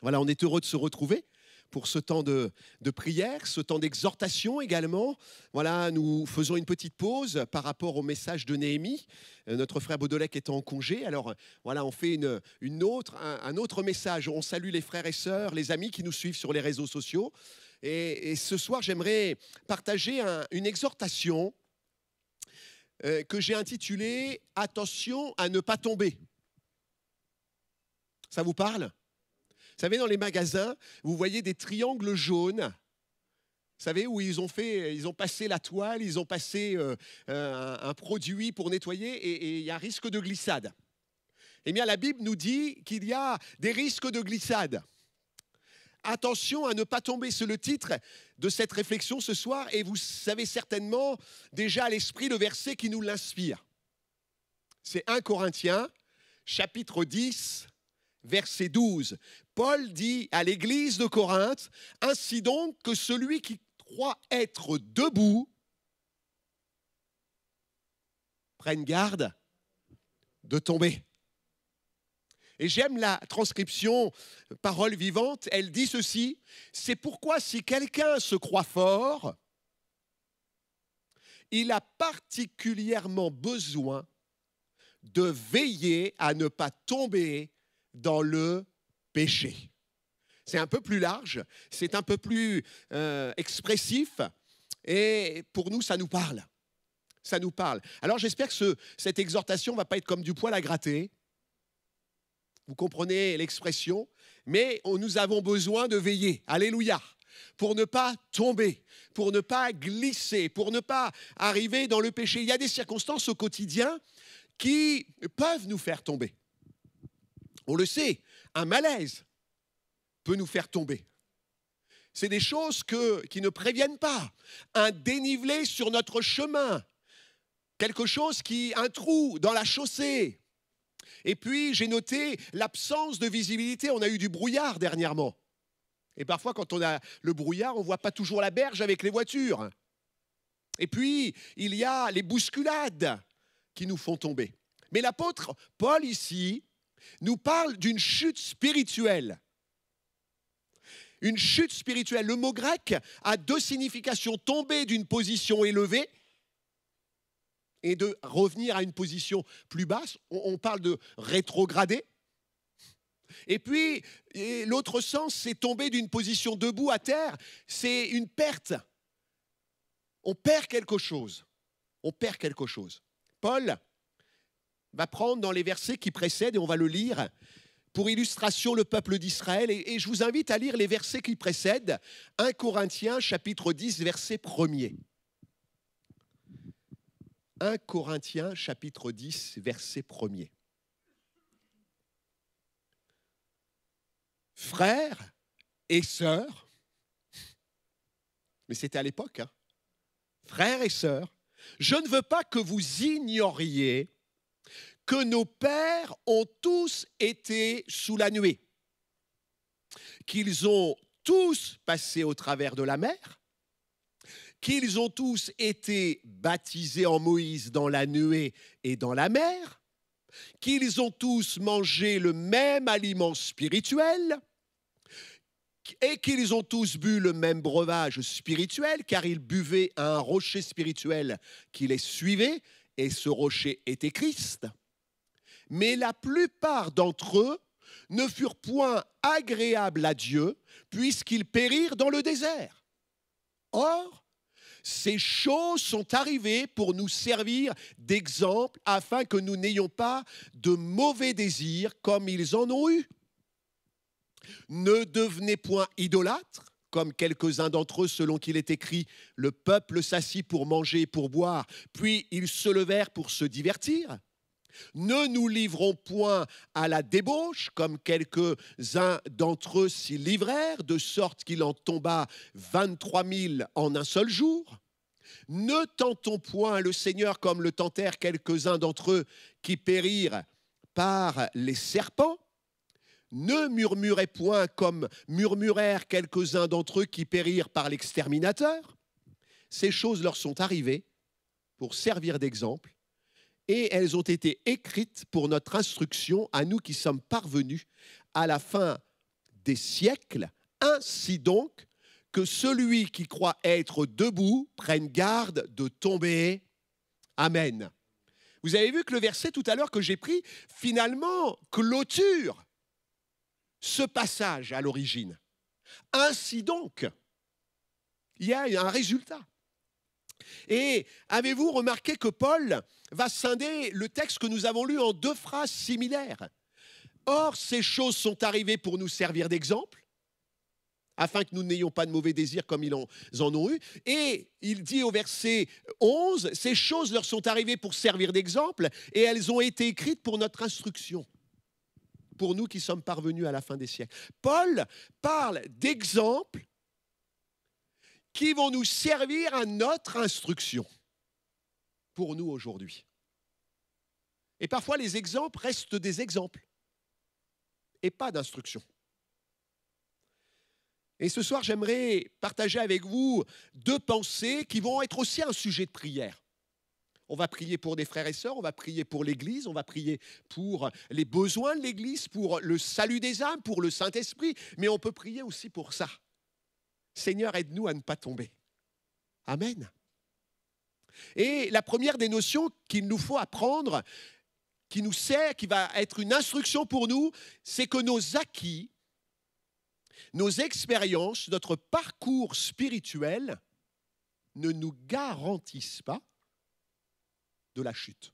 Voilà, on est heureux de se retrouver pour ce temps de prière, ce temps d'exhortation également. Voilà, nous faisons une petite pause par rapport au message de Néhémie. Notre frère Baudolec étant en congé, alors voilà, on fait un autre message. On salue les frères et sœurs, les amis qui nous suivent sur les réseaux sociaux. Et ce soir, j'aimerais partager une exhortation que j'ai intitulée « Attention à ne pas tomber ». Ça vous parle ? Vous savez, dans les magasins, vous voyez des triangles jaunes, vous savez, où ils ont passé la toile, ils ont passé un produit pour nettoyer et il y a un risque de glissade. Eh bien, la Bible nous dit qu'il y a des risques de glissade. Attention à ne pas tomber, c'est le titre de cette réflexion ce soir et vous savez certainement déjà à l'esprit le verset qui nous l'inspire. C'est 1 Corinthiens, chapitre 10, verset 12. Paul dit à l'église de Corinthe, « Ainsi donc que celui qui croit être debout prenne garde de tomber. » Et j'aime la transcription Parole vivante, elle dit ceci, « C'est pourquoi si quelqu'un se croit fort, il a particulièrement besoin de veiller à ne pas tomber dans le péché. » C'est un peu plus large, c'est un peu plus expressif et pour nous, ça nous parle. Ça nous parle. Alors j'espère que cette exhortation ne va pas être comme du poil à gratter. Vous comprenez l'expression, mais nous avons besoin de veiller. Alléluia. Pour ne pas tomber, pour ne pas glisser, pour ne pas arriver dans le péché. Il y a des circonstances au quotidien qui peuvent nous faire tomber. On le sait, un malaise peut nous faire tomber. C'est des choses qui ne préviennent pas. Un dénivelé sur notre chemin, un trou dans la chaussée. Et puis, j'ai noté l'absence de visibilité. On a eu du brouillard dernièrement. Et parfois, quand on a le brouillard, on ne voit pas toujours la berge avec les voitures. Et puis, il y a les bousculades qui nous font tomber. Mais l'apôtre Paul, ici, nous parle d'une chute spirituelle. Une chute spirituelle. Le mot grec a deux significations. Tomber d'une position élevée et de revenir à une position plus basse. On parle de rétrograder. Et puis, l'autre sens, c'est tomber d'une position debout à terre. C'est une perte. On perd quelque chose. On perd quelque chose. Paul va prendre dans les versets qui précèdent, et on va le lire, pour illustration le peuple d'Israël. Et je vous invite à lire les versets qui précèdent. 1 Corinthiens, chapitre 10, verset 1er. 1 Corinthiens, chapitre 10, verset 1er. Frères et sœurs, mais c'était à l'époque, hein, frères et sœurs, je ne veux pas que vous ignoriez que nos pères ont tous été sous la nuée, qu'ils ont tous passé au travers de la mer, qu'ils ont tous été baptisés en Moïse dans la nuée et dans la mer, qu'ils ont tous mangé le même aliment spirituel et qu'ils ont tous bu le même breuvage spirituel, car ils buvaient à un rocher spirituel qui les suivait, et ce rocher était Christ. Mais la plupart d'entre eux ne furent point agréables à Dieu, puisqu'ils périrent dans le désert. Or, ces choses sont arrivées pour nous servir d'exemple, afin que nous n'ayons pas de mauvais désirs comme ils en ont eu. Ne devenez point idolâtres, comme quelques-uns d'entre eux, selon qu'il est écrit, le peuple s'assit pour manger et pour boire, puis ils se levèrent pour se divertir. Ne nous livrons point à la débauche, comme quelques-uns d'entre eux s'y livrèrent, de sorte qu'il en tomba 23 000 en un seul jour. Ne tentons point le Seigneur comme le tentèrent quelques-uns d'entre eux qui périrent par les serpents. Ne murmurez point comme murmurèrent quelques-uns d'entre eux qui périrent par l'exterminateur. Ces choses leur sont arrivées pour servir d'exemple, et elles ont été écrites pour notre instruction à nous qui sommes parvenus à la fin des siècles. Ainsi donc, que celui qui croit être debout prenne garde de tomber. Amen. Vous avez vu que le verset tout à l'heure que j'ai pris, finalement, clôture ce passage à l'origine. Ainsi donc, il y a un résultat. Et avez-vous remarqué que Paul va scinder le texte que nous avons lu en 2 phrases similaires. Or, ces choses sont arrivées pour nous servir d'exemple, afin que nous n'ayons pas de mauvais désirs comme ils en ont eu. Et il dit au verset 11, ces choses leur sont arrivées pour servir d'exemple et elles ont été écrites pour notre instruction, pour nous qui sommes parvenus à la fin des siècles. Paul parle d'exemples qui vont nous servir à notre instruction pour nous aujourd'hui. Et parfois, les exemples restent des exemples et pas d'instruction. Et ce soir, j'aimerais partager avec vous 2 pensées qui vont être aussi un sujet de prière. On va prier pour des frères et sœurs, on va prier pour l'Église, on va prier pour les besoins de l'Église, pour le salut des âmes, pour le Saint-Esprit, mais on peut prier aussi pour ça. Seigneur, aide-nous à ne pas tomber. Amen. Et la première des notions qu'il nous faut apprendre, qui nous sert, qui va être une instruction pour nous, c'est que nos acquis, nos expériences, notre parcours spirituel ne nous garantissent pas de la chute.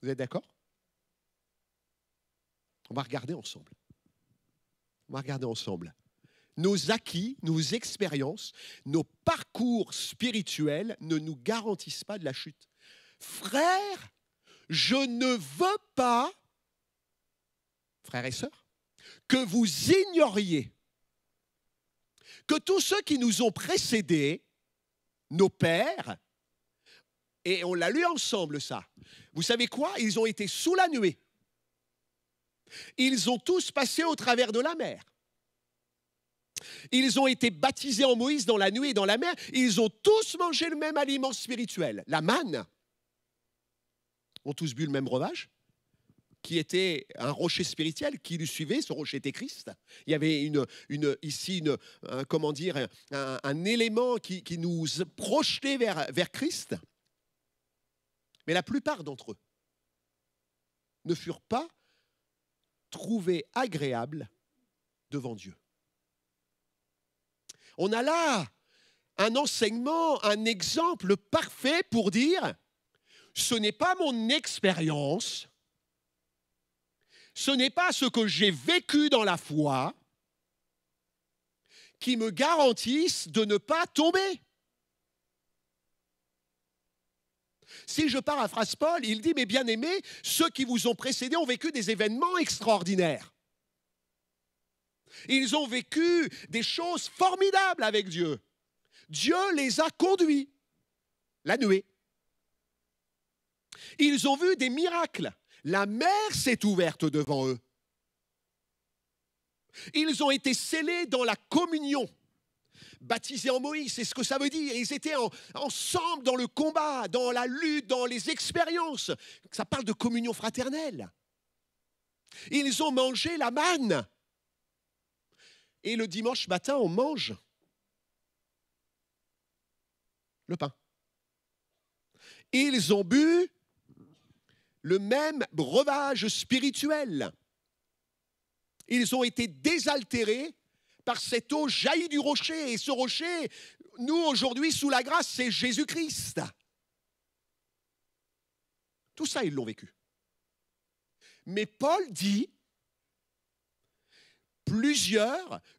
Vous êtes d'accord? On va regarder ensemble. Nos acquis, nos expériences, nos parcours spirituels ne nous garantissent pas de la chute. Frères, je ne veux pas, frères et sœurs, que vous ignoriez que tous ceux qui nous ont précédés, nos pères, et on l'a lu ensemble ça, vous savez quoi? Ils ont été sous la nuée. Ils ont tous passé au travers de la mer. Ils ont été baptisés en Moïse dans la nuée et dans la mer. Ils ont tous mangé le même aliment spirituel, la manne. Ils ont tous bu le même breuvage, qui était un rocher spirituel qui lui suivait. Ce rocher était Christ. Il y avait un élément qui nous projetait vers Christ. Mais la plupart d'entre eux ne furent pas trouvés agréables devant Dieu. On a là un enseignement, un exemple parfait pour dire ce n'est pas mon expérience, ce n'est pas ce que j'ai vécu dans la foi qui me garantissent de ne pas tomber. Si je paraphrase Paul, il dit, mes bien-aimés, ceux qui vous ont précédés ont vécu des événements extraordinaires. Ils ont vécu des choses formidables avec Dieu. Dieu les a conduits, la nuée. Ils ont vu des miracles. La mer s'est ouverte devant eux. Ils ont été scellés dans la communion. Baptisés en Moïse, c'est ce que ça veut dire. Ils étaient ensemble dans le combat, dans la lutte, dans les expériences. Ça parle de communion fraternelle. Ils ont mangé la manne. Et le dimanche matin, on mange le pain. Ils ont bu le même breuvage spirituel. Ils ont été désaltérés par cette eau jaillie du rocher. Et ce rocher, nous, aujourd'hui, sous la grâce, c'est Jésus-Christ. Tout ça, ils l'ont vécu. Mais Paul dit,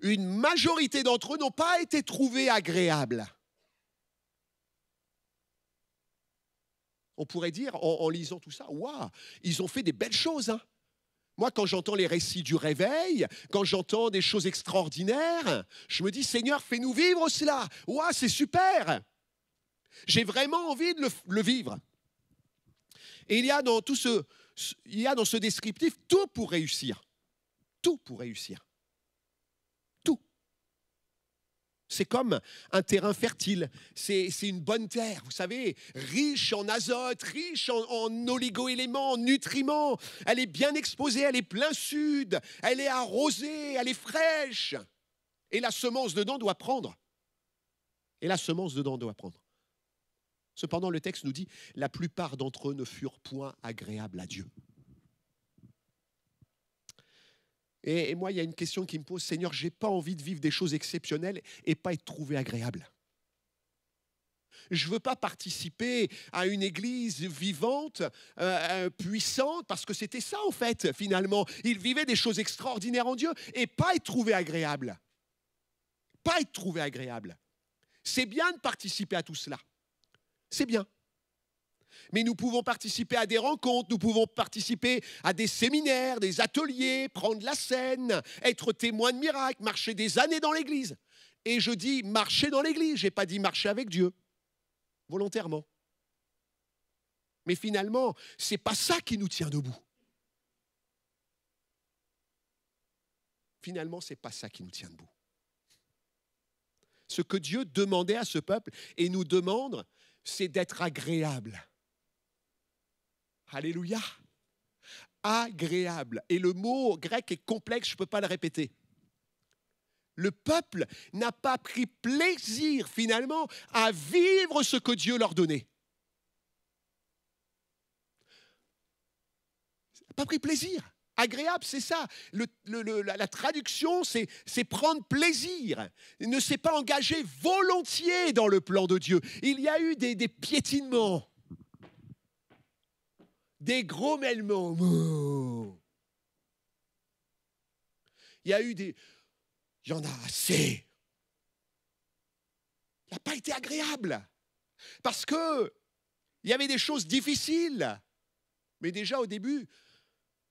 une majorité d'entre eux n'ont pas été trouvés agréables. On pourrait dire, en lisant tout ça, waouh, ils ont fait des belles choses, hein. Moi, quand j'entends les récits du réveil, quand j'entends des choses extraordinaires, je me dis, Seigneur, fais-nous vivre cela. Waouh, c'est super. J'ai vraiment envie de le vivre. Et il y a dans ce descriptif tout pour réussir. Tout pour réussir. Tout. C'est comme un terrain fertile, c'est une bonne terre, vous savez, riche en azote, riche en oligo-éléments, en nutriments. Elle est bien exposée, elle est plein sud, elle est arrosée, elle est fraîche. Et la semence dedans doit prendre. Et la semence dedans doit prendre. Cependant, le texte nous dit, la plupart d'entre eux ne furent point agréables à Dieu. Et moi, il y a une question qui me pose, Seigneur, je n'ai pas envie de vivre des choses exceptionnelles et pas être trouvé agréable. Je ne veux pas participer à une église vivante, puissante, parce que c'était ça en fait, finalement. Il vivait des choses extraordinaires en Dieu et pas être trouvé agréable. Pas être trouvé agréable. C'est bien de participer à tout cela. C'est bien. Mais nous pouvons participer à des rencontres, nous pouvons participer à des séminaires, des ateliers, prendre la scène, être témoin de miracles, marcher des années dans l'église. Et je dis marcher dans l'église, je n'ai pas dit marcher avec Dieu, volontairement. Mais finalement, ce n'est pas ça qui nous tient debout. Finalement, ce n'est pas ça qui nous tient debout. Ce que Dieu demandait à ce peuple et nous demande, c'est d'être agréable. Alléluia. Agréable. Et le mot grec est complexe, je ne peux pas le répéter. Le peuple n'a pas pris plaisir finalement à vivre ce que Dieu leur donnait. Il n'a pas pris plaisir. Agréable, c'est ça. La traduction, c'est prendre plaisir. Il ne s'est pas engagé volontiers dans le plan de Dieu. Il y a eu des piétinements. Des grommellement. Il y a eu des... Il y en a assez. Il n'a pas été agréable. Parce que il y avait des choses difficiles. Mais déjà au début,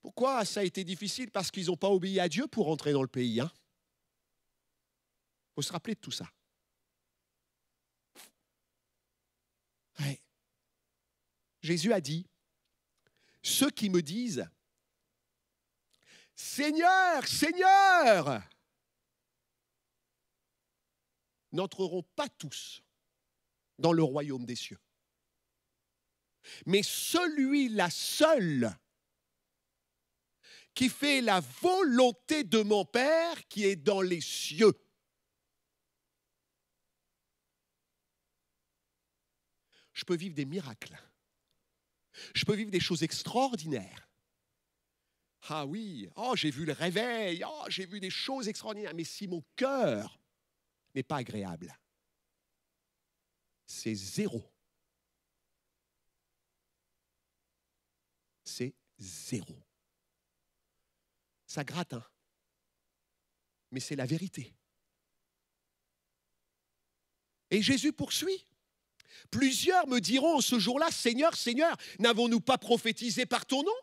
pourquoi ça a été difficile? Parce qu'ils n'ont pas obéi à Dieu pour entrer dans le pays. Il faut se rappeler de tout ça. Ouais. Jésus a dit, ceux qui me disent « Seigneur, Seigneur !» n'entreront pas tous dans le royaume des cieux. Mais celui-là seul qui fait la volonté de mon Père qui est dans les cieux. Je peux vivre des miracles. Je peux vivre des choses extraordinaires. Ah oui, oh, j'ai vu le réveil, oh, j'ai vu des choses extraordinaires. Mais si mon cœur n'est pas agréable, c'est zéro. C'est zéro. Ça gratte, hein? Mais c'est la vérité. Et Jésus poursuit. Plusieurs me diront ce jour-là, Seigneur, Seigneur, n'avons-nous pas prophétisé par ton nom?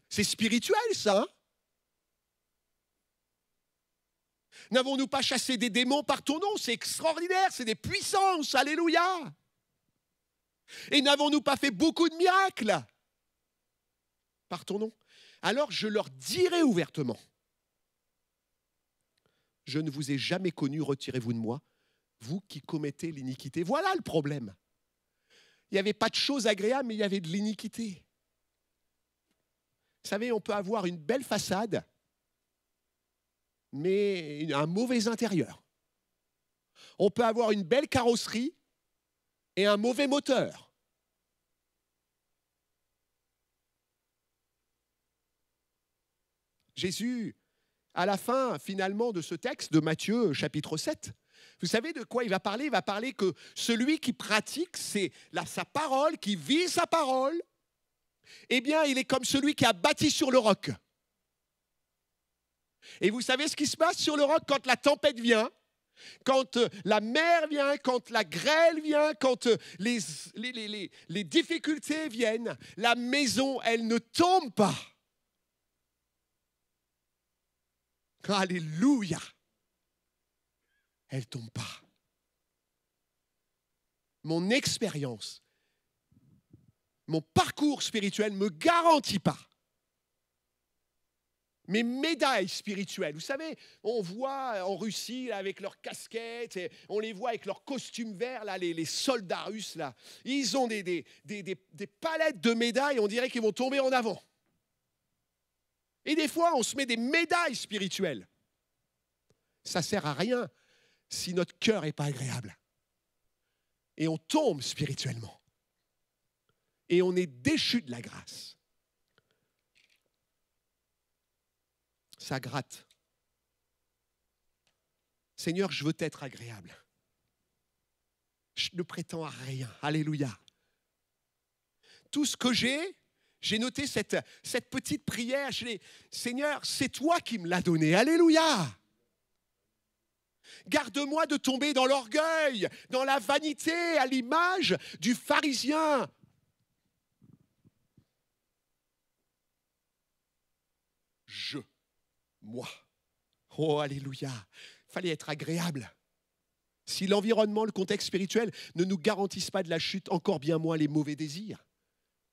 C'est spirituel, ça. Hein? N'avons-nous pas chassé des démons par ton nom? C'est extraordinaire, c'est des puissances, alléluia. Et n'avons-nous pas fait beaucoup de miracles par ton nom? Alors je leur dirai ouvertement, je ne vous ai jamais connu, retirez-vous de moi, vous qui commettez l'iniquité. Voilà le problème. Il n'y avait pas de choses agréables, mais il y avait de l'iniquité. Vous savez, on peut avoir une belle façade, mais un mauvais intérieur. On peut avoir une belle carrosserie et un mauvais moteur. Jésus, à la fin, finalement, de ce texte de Matthieu, chapitre 7, vous savez de quoi il va parler? Il va parler que celui qui pratique sa parole, qui vit sa parole, eh bien, il est comme celui qui a bâti sur le roc. Et vous savez ce qui se passe sur le roc quand la tempête vient, quand la mer vient, quand la grêle vient, quand les difficultés viennent, la maison, elle ne tombe pas. Alléluia. Elle ne tombe pas. Mon expérience, mon parcours spirituel ne me garantit pas. mes médailles spirituelles. Vous savez, on voit en Russie là, avec leurs casquettes, et on les voit avec leurs costumes verts, là, les soldats russes. Là. Ils ont des palettes de médailles, on dirait qu'ils vont tomber en avant. Et des fois, on se met des médailles spirituelles. Ça ne sert à rien si notre cœur n'est pas agréable. Et on tombe spirituellement. Et on est déchu de la grâce. Ça gratte. Seigneur, je veux t'être agréable. Je ne prétends à rien. Alléluia. Tout ce que j'ai noté cette petite prière. Seigneur, c'est toi qui me l'as donné. Alléluia. Garde-moi de tomber dans l'orgueil, dans la vanité, à l'image du pharisien. Moi. Oh, alléluia. Il fallait être agréable. Si l'environnement, le contexte spirituel ne nous garantissent pas de la chute, encore bien moins les mauvais désirs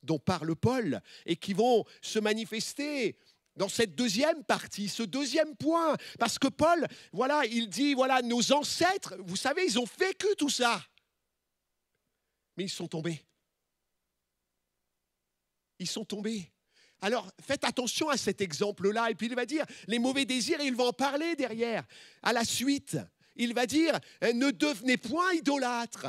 dont parle Paul et qui vont se manifester dans cette deuxième partie, ce deuxième point. Parce que Paul, voilà, il dit, voilà, nos ancêtres, vous savez, ils ont vécu tout ça. Mais ils sont tombés. Ils sont tombés. Alors, faites attention à cet exemple-là. Et puis, il va dire, les mauvais désirs, et il va en parler derrière. À la suite, il va dire, ne devenez point idolâtres.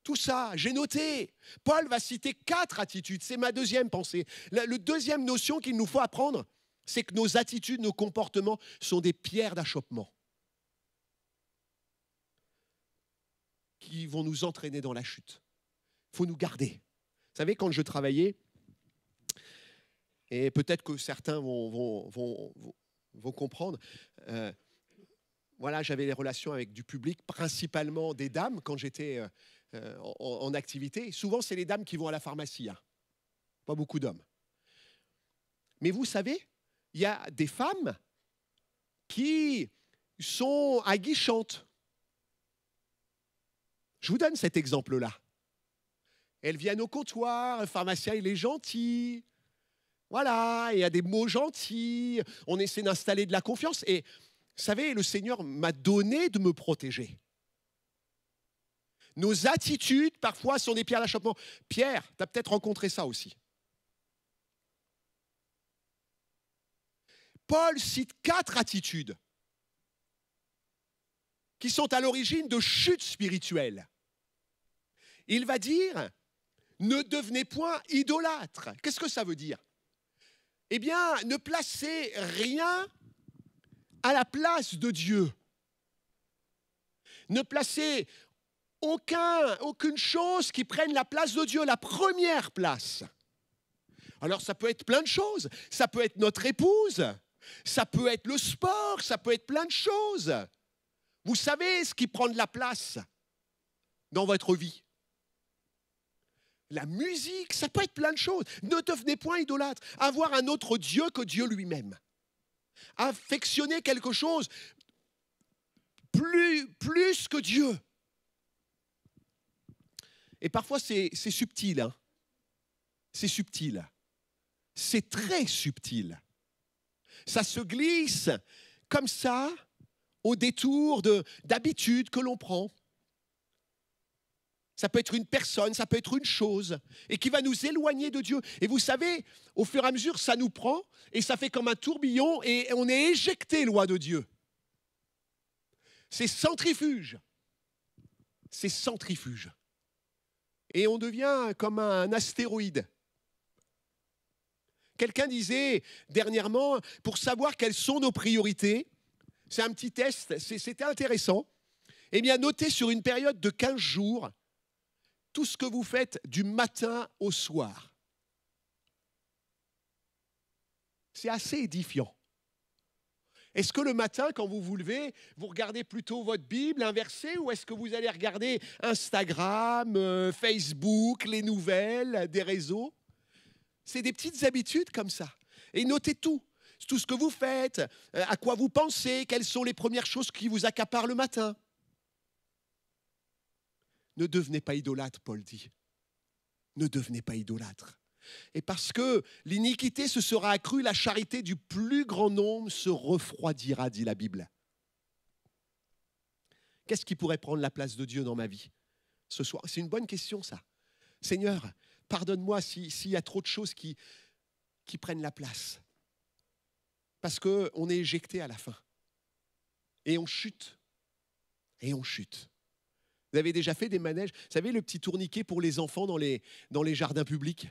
Tout ça, j'ai noté. Paul va citer 4 attitudes. C'est ma deuxième pensée. La deuxième notion qu'il nous faut apprendre, c'est que nos attitudes, nos comportements sont des pierres d'achoppement qui vont nous entraîner dans la chute. Il faut nous garder. Vous savez, quand je travaillais, et peut-être que certains vont comprendre, voilà, j'avais des relations avec du public, principalement des dames, quand j'étais en activité. Souvent, c'est les dames qui vont à la pharmacie, hein. Pas beaucoup d'hommes. Mais vous savez, il y a des femmes qui sont aguichantes. Je vous donne cet exemple-là. Elles viennent au comptoir, le pharmacien, il est gentil. Voilà, il y a des mots gentils, on essaie d'installer de la confiance. Et vous savez, le Seigneur m'a donné de me protéger. Nos attitudes, parfois, sont des pierres d'achoppement. Pierre, tu as peut-être rencontré ça aussi. Paul cite 4 attitudes qui sont à l'origine de chutes spirituelles. Il va dire, ne devenez point idolâtres. Qu'est-ce que ça veut dire ? Eh bien, ne placez rien à la place de Dieu. Ne placez aucune chose qui prenne la place de Dieu, la première place. Alors, ça peut être plein de choses. Ça peut être notre épouse, ça peut être le sport, ça peut être plein de choses. Vous savez ce qui prend de la place dans votre vie. La musique, ça peut être plein de choses. Ne devenez point idolâtre. Avoir un autre Dieu que Dieu lui-même. Affectionner quelque chose plus que Dieu. Et parfois, c'est subtil. Hein. C'est subtil. C'est très subtil. Ça se glisse comme ça, au détour d'habitudes que l'on prend. Ça peut être une personne, ça peut être une chose, et qui va nous éloigner de Dieu. Et vous savez, au fur et à mesure, ça nous prend, et ça fait comme un tourbillon, et on est éjecté loin de Dieu. C'est centrifuge. C'est centrifuge. Et on devient comme un astéroïde. Quelqu'un disait dernièrement, pour savoir quelles sont nos priorités, c'est un petit test, c'était intéressant, eh bien, notez sur une période de 15 jours, tout ce que vous faites du matin au soir. C'est assez édifiant. Est-ce que le matin, quand vous vous levez, vous regardez plutôt votre Bible, un verset, ou est-ce que vous allez regarder Instagram, Facebook, les nouvelles, des réseaux ? C'est des petites habitudes comme ça. Et notez tout ce que vous faites, à quoi vous pensez, quelles sont les premières choses qui vous accaparent le matin. Ne devenez pas idolâtre, Paul dit. Ne devenez pas idolâtre. Et parce que l'iniquité se sera accrue, la charité du plus grand nombre se refroidira, dit la Bible. Qu'est-ce qui pourrait prendre la place de Dieu dans ma vie ce soir? C'est une bonne question, ça. Seigneur, pardonne-moi s'il y a trop de choses qui prennent la place. Parce qu'on est éjecté à la fin. Et on chute. Et on chute. Vous avez déjà fait des manèges? Vous savez, le petit tourniquet pour les enfants dans les jardins publics?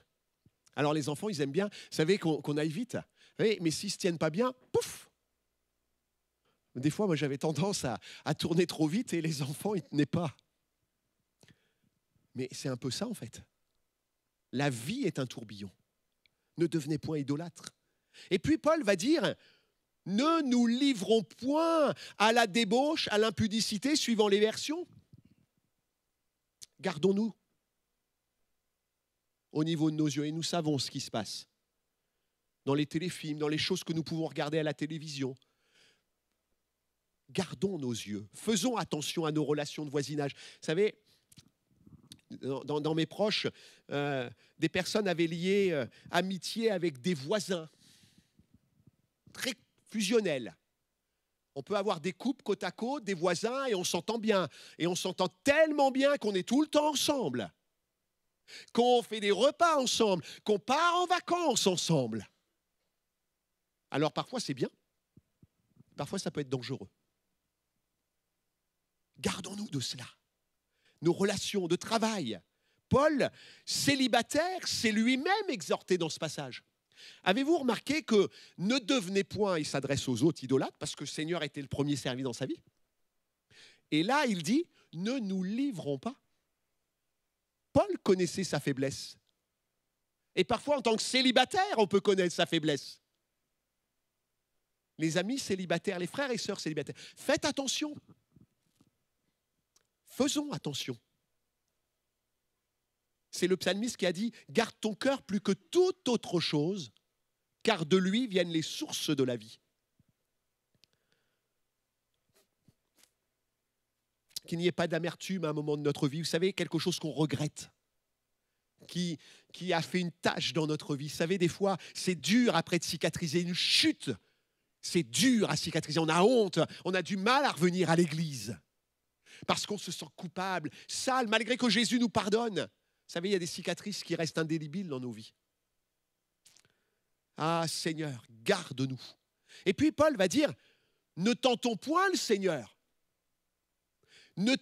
Alors les enfants, ils aiment bien, vous savez, qu'on aille vite. Oui, mais s'ils ne se tiennent pas bien, pouf! Des fois, moi, j'avais tendance à tourner trop vite et les enfants, ils ne tenaient pas. Mais c'est un peu ça, en fait. La vie est un tourbillon. Ne devenez point idolâtres. Et puis Paul va dire, ne nous livrons point à la débauche, à l'impudicité, suivant les versions. Gardons-nous au niveau de nos yeux et nous savons ce qui se passe dans les téléfilms, dans les choses que nous pouvons regarder à la télévision. Gardons nos yeux, faisons attention à nos relations de voisinage. Vous savez, dans mes proches, des personnes avaient lié amitié avec des voisins, très fusionnels. On peut avoir des couples côte à côte, des voisins, et on s'entend bien. Et on s'entend tellement bien qu'on est tout le temps ensemble, qu'on fait des repas ensemble, qu'on part en vacances ensemble. Alors parfois c'est bien, parfois ça peut être dangereux. Gardons-nous de cela. Nos relations de travail. Paul, célibataire, s'est lui-même exhorté dans ce passage. Avez-vous remarqué que ne devenez point, il s'adresse aux autres idolâtres, parce que le Seigneur était le premier servi dans sa vie. Et là, il dit, ne nous livrons pas. Paul connaissait sa faiblesse. Et parfois, en tant que célibataire, on peut connaître sa faiblesse. Les amis célibataires, les frères et sœurs célibataires, faites attention. Faisons attention. C'est le psalmiste qui a dit « Garde ton cœur plus que toute autre chose, car de lui viennent les sources de la vie. » Qu'il n'y ait pas d'amertume à un moment de notre vie. Vous savez, quelque chose qu'on regrette, qui a fait une tache dans notre vie. Vous savez, des fois, c'est dur après de cicatriser une chute. C'est dur à cicatriser. On a honte, on a du mal à revenir à l'église. Parce qu'on se sent coupable, sale, malgré que Jésus nous pardonne. Vous savez, il y a des cicatrices qui restent indélébiles dans nos vies. Ah Seigneur, garde-nous. Et puis Paul va dire, ne tentons point le Seigneur. Ne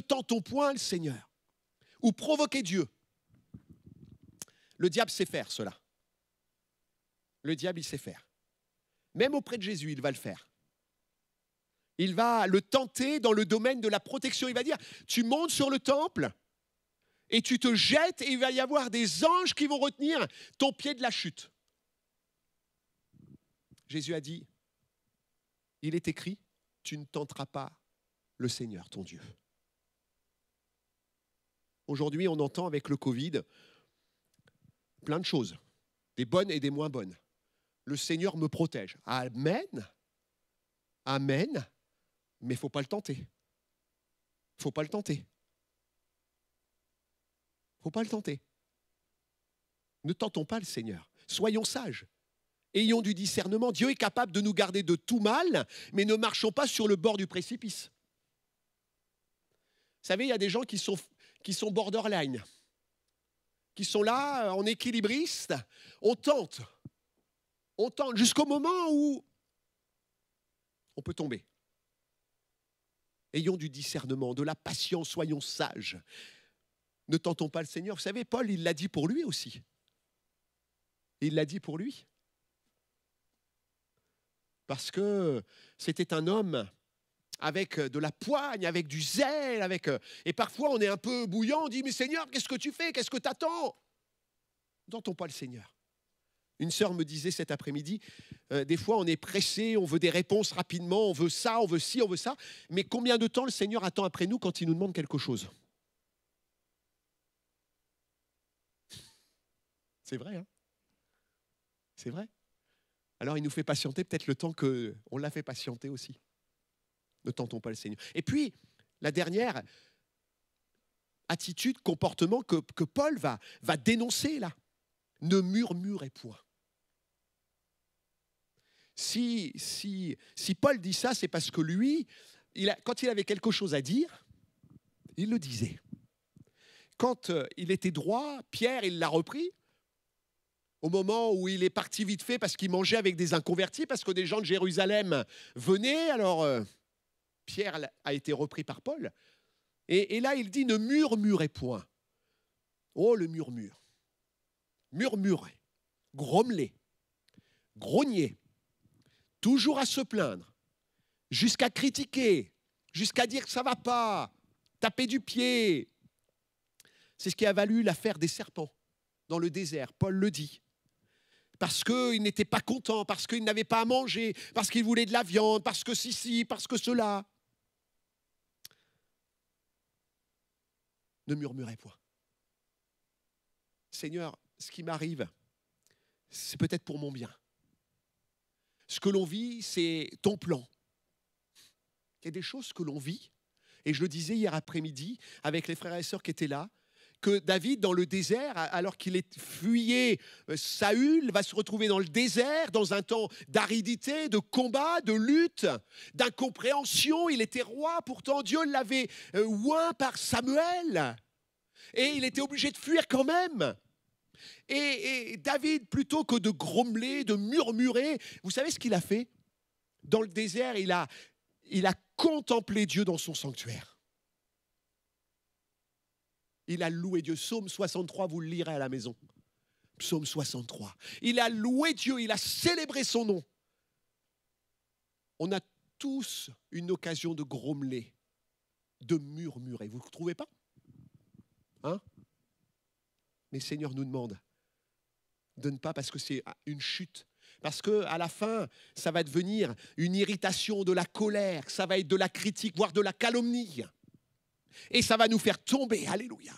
tentons point le Seigneur. Ou provoquer Dieu. Le diable sait faire cela. Le diable, il sait faire. Même auprès de Jésus, il va le faire. Il va le tenter dans le domaine de la protection. Il va dire, tu montes sur le temple et tu te jettes et il va y avoir des anges qui vont retenir ton pied de la chute. Jésus a dit, il est écrit, tu ne tenteras pas le Seigneur, ton Dieu. Aujourd'hui, on entend avec le Covid plein de choses, des bonnes et des moins bonnes. Le Seigneur me protège. Amen. Amen. Mais il ne faut pas le tenter. Il ne faut pas le tenter. Il ne faut pas le tenter. Ne tentons pas le Seigneur. Soyons sages. Ayons du discernement. Dieu est capable de nous garder de tout mal, mais ne marchons pas sur le bord du précipice. Vous savez, il y a des gens qui sont borderline, qui sont là en équilibriste. On tente jusqu'au moment où on peut tomber. Ayons du discernement, de la patience, soyons sages. Ne tentons pas le Seigneur. Vous savez, Paul, il l'a dit pour lui aussi. Il l'a dit pour lui. Parce que c'était un homme avec de la poigne, avec du zèle, et parfois on est un peu bouillant, on dit « Mais Seigneur, qu'est-ce que tu fais? Qu'est-ce que tu attends ?» Ne tentons pas le Seigneur. Une sœur me disait cet après-midi, des fois on est pressé, on veut des réponses rapidement, on veut ça, on veut ci, on veut ça, mais combien de temps le Seigneur attend après nous quand il nous demande quelque chose? C'est vrai, hein? C'est vrai. Alors il nous fait patienter peut-être le temps qu'on l'a fait patienter aussi. Ne tentons pas le Seigneur. Et puis, la dernière attitude, comportement que Paul va dénoncer là. ne murmurez point. Si Paul dit ça, c'est parce que lui, quand il avait quelque chose à dire, il le disait. Quand il était droit, Pierre, il l'a repris. Au moment où il est parti vite fait parce qu'il mangeait avec des inconvertis, parce que des gens de Jérusalem venaient, alors Pierre a été repris par Paul. Et là, il dit, ne murmurez point. Oh, le murmure. Murmurer, grommeler, grogner, toujours à se plaindre, jusqu'à critiquer, jusqu'à dire que ça ne va pas, taper du pied. C'est ce qui a valu l'affaire des serpents dans le désert, Paul le dit. Parce qu'il n'était pas content, parce qu'il n'avait pas à manger, parce qu'il voulait de la viande, parce que ci, parce que cela. Ne murmurez point. Seigneur, ce qui m'arrive, c'est peut-être pour mon bien. Ce que l'on vit, c'est ton plan. Il y a des choses que l'on vit, et je le disais hier après-midi avec les frères et sœurs qui étaient là, que David, dans le désert, alors qu'il est fuyé Saül, va se retrouver dans le désert, dans un temps d'aridité, de combat, de lutte, d'incompréhension. Il était roi, pourtant Dieu l'avait oint par Samuel. Et il était obligé de fuir quand même. Et David, plutôt que de grommeler, de murmurer, vous savez ce qu'il a fait? Dans le désert, il a contemplé Dieu dans son sanctuaire. Il a loué Dieu. Psaume 63, vous le lirez à la maison. Psaume 63. Il a loué Dieu, il a célébré son nom. On a tous une occasion de grommeler, de murmurer. Vous ne trouvez pas? Hein? Mais le Seigneur nous demande de ne pas, parce que c'est une chute. Parce qu'à la fin, ça va devenir une irritation, de la colère, ça va être de la critique, voire de la calomnie. Et ça va nous faire tomber, alléluia.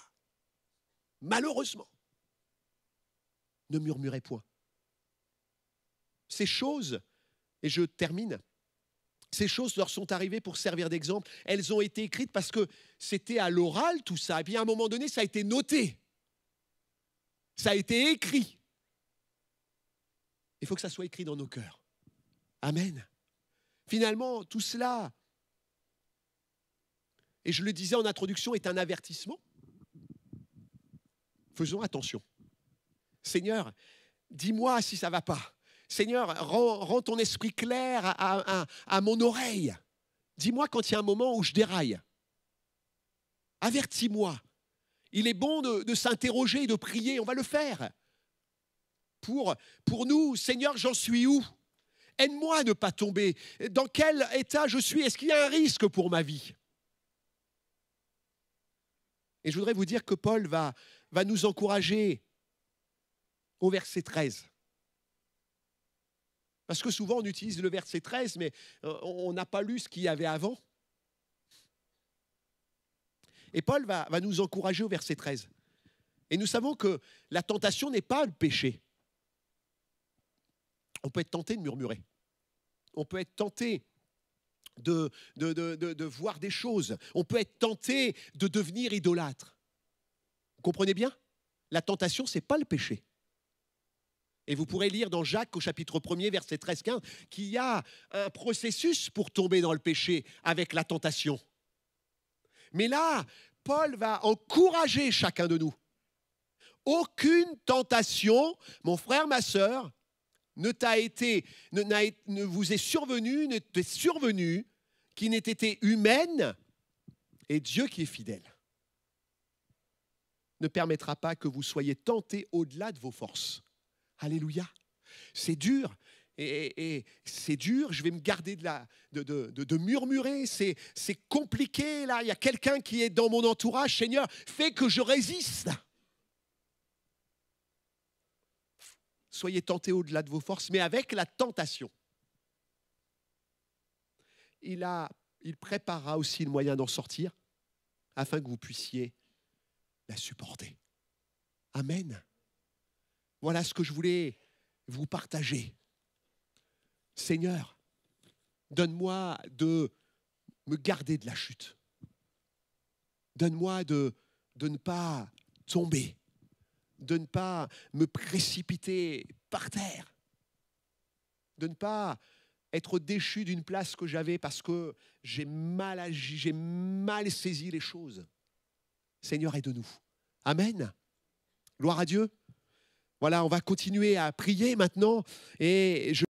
Malheureusement, ne murmurez point. Ces choses, et je termine, ces choses leur sont arrivées pour servir d'exemple. Elles ont été écrites parce que c'était à l'oral tout ça. Et puis à un moment donné, ça a été noté. Ça a été écrit. Il faut que ça soit écrit dans nos cœurs. Amen. Finalement, tout cela, et je le disais en introduction, est un avertissement. Faisons attention. Seigneur, dis-moi si ça ne va pas. Seigneur, rends ton esprit clair à mon oreille. Dis-moi quand il y a un moment où je déraille. Avertis-moi. Il est bon de s'interroger et de prier, on va le faire. Pour nous, Seigneur, j'en suis où? Aide-moi à ne pas tomber. Dans quel état je suis? Est-ce qu'il y a un risque pour ma vie? Et je voudrais vous dire que Paul va nous encourager au verset 13. Parce que souvent on utilise le verset 13, mais on n'a pas lu ce qu'il y avait avant. Et Paul va nous encourager au verset 13. Et nous savons que la tentation n'est pas le péché. On peut être tenté de murmurer. On peut être tenté de voir des choses. On peut être tenté de devenir idolâtre. Vous comprenez bien? La tentation, ce n'est pas le péché. Et vous pourrez lire dans Jacques, au chapitre 1er, verset 13-15, qu'il y a un processus pour tomber dans le péché avec la tentation. Mais là, Paul va encourager chacun de nous. Aucune tentation, mon frère, ma sœur, ne vous est survenue qui n'ait été humaine, et Dieu qui est fidèle ne permettra pas que vous soyez tentés au-delà de vos forces. Alléluia. C'est dur. Et c'est dur, je vais me garder de murmurer, c'est compliqué là, il y a quelqu'un qui est dans mon entourage, Seigneur, fais que je résiste. Soyez tentés au-delà de vos forces, mais avec la tentation, il préparera aussi le moyen d'en sortir, afin que vous puissiez la supporter. Amen. Voilà ce que je voulais vous partager. Seigneur, donne-moi de me garder de la chute. Donne-moi de ne pas tomber. de ne pas me précipiter par terre, de ne pas être déchu d'une place que j'avais parce que j'ai mal agi, j'ai mal saisi les choses. Seigneur, aide-nous. Amen. Gloire à Dieu. Voilà, on va continuer à prier maintenant et je